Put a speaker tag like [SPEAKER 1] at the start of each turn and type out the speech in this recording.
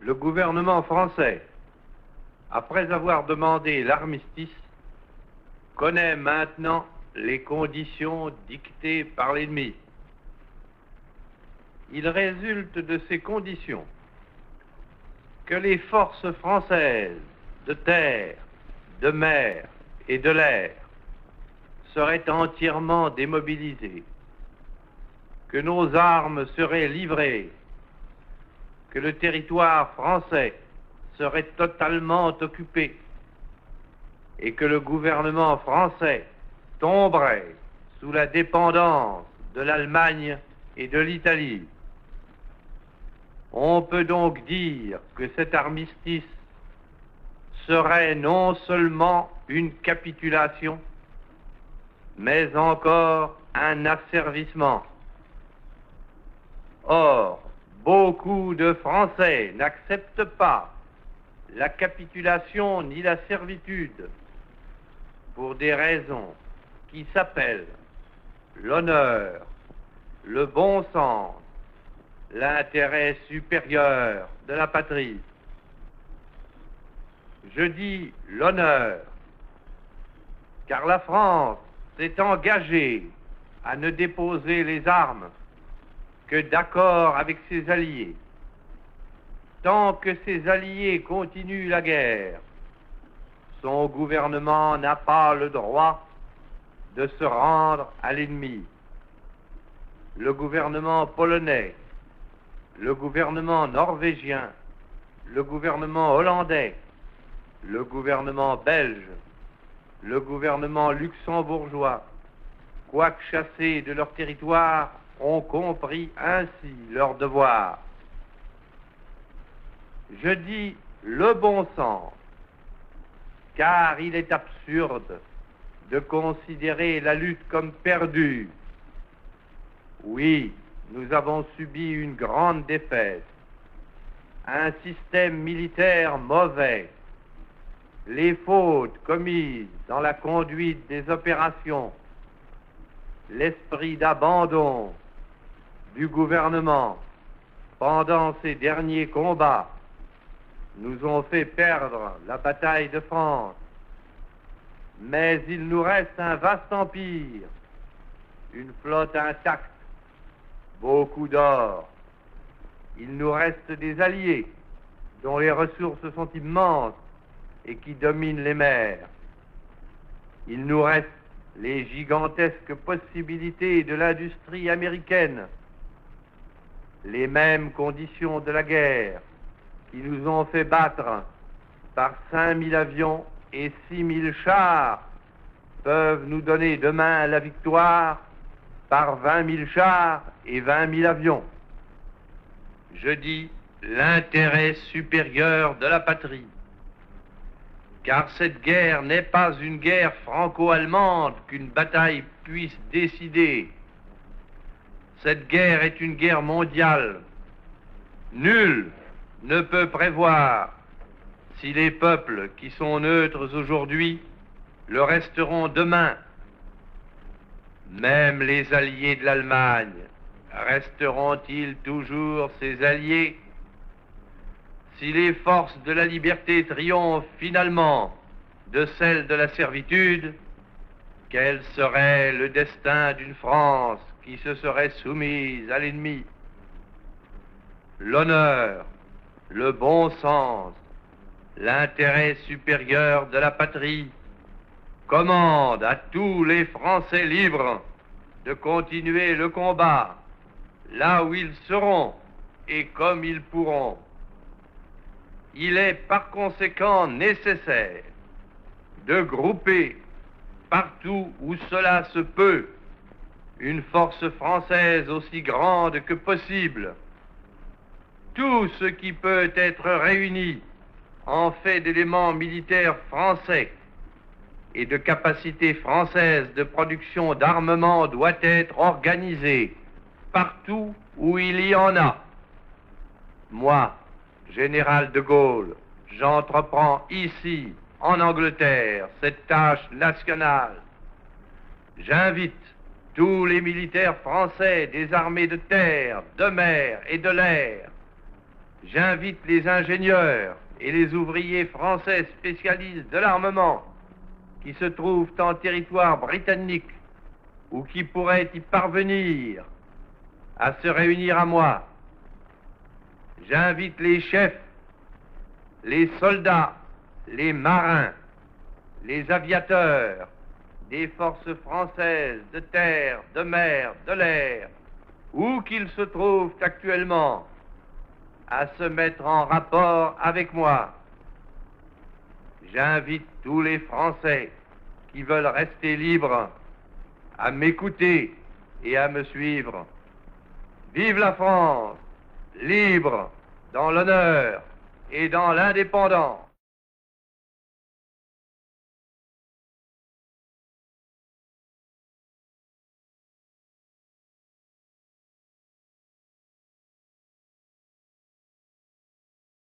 [SPEAKER 1] Le gouvernement français, après avoir demandé l'armistice, connaît maintenant les conditions dictées par l'ennemi. Il résulte de ces conditions que les forces françaises de terre, de mer et de l'air seraient entièrement démobilisées, que nos armes seraient livrées, que le territoire français serait totalement occupé et que le gouvernement français tomberait sous la dépendance de l'Allemagne et de l'Italie. On peut donc dire que cet armistice serait non seulement une capitulation, mais encore un asservissement. Or, beaucoup de Français n'acceptent pas la capitulation ni la servitude pour des raisons qui s'appellent l'honneur, le bon sens, l'intérêt supérieur de la patrie. Je dis l'honneur, car la France s'est engagée à ne déposer les armes que d'accord avec ses alliés. Tant que ses alliés continuent la guerre, son gouvernement n'a pas le droit de se rendre à l'ennemi. Le gouvernement polonais, le gouvernement norvégien, le gouvernement hollandais, le gouvernement belge, le gouvernement luxembourgeois, quoique chassés de leur territoire, ont compris ainsi leur devoir. Je dis le bon sens, car il est absurde de considérer la lutte comme perdue. Oui, nous avons subi une grande défaite, un système militaire mauvais, les fautes commises dans la conduite des opérations, l'esprit d'abandon du gouvernement pendant ces derniers combats nous ont fait perdre la bataille de France. Mais il nous reste un vaste empire, une flotte intacte, beaucoup d'or. Il nous reste des alliés dont les ressources sont immenses et qui dominent les mers. Il nous reste les gigantesques possibilités de l'industrie américaine, les mêmes conditions de la guerre qui nous ont fait battre par 5000 avions et 6000 chars peuvent nous donner demain la victoire par 20 000 chars et 20 000 avions. Je dis l'intérêt supérieur de la patrie, car cette guerre n'est pas une guerre franco-allemande qu'une bataille puisse décider. Cette guerre est une guerre mondiale. Nul ne peut prévoir si les peuples qui sont neutres aujourd'hui le resteront demain. Même les alliés de l'Allemagne resteront-ils toujours ses alliés? Si les forces de la liberté triomphent finalement de celles de la servitude, quel serait le destin d'une France qui se serait soumise à l'ennemi? L'honneur, le bon sens, l'intérêt supérieur de la patrie commande à tous les Français libres de continuer le combat là où ils seront et comme ils pourront. Il est par conséquent nécessaire de grouper partout où cela se peut une force française aussi grande que possible. Tout ce qui peut être réuni en fait d'éléments militaires français et de capacités françaises de production d'armement doit être organisé partout où il y en a. Moi, général de Gaulle, j'entreprends ici, en Angleterre, cette tâche nationale. J'invite tous les militaires français des armées de terre, de mer et de l'air J'invite les ingénieurs et les ouvriers français spécialistes de l'armement qui se trouvent en territoire britannique ou qui pourraient y parvenir à se réunir à moi. J'invite les chefs, les soldats, les marins, les aviateurs des forces françaises de terre, de mer, de l'air, où qu'ils se trouvent actuellement, à se mettre en rapport avec moi. J'invite tous les Français qui veulent rester libres à m'écouter et à me suivre. Vive la France, libre, dans l'honneur et dans l'indépendance.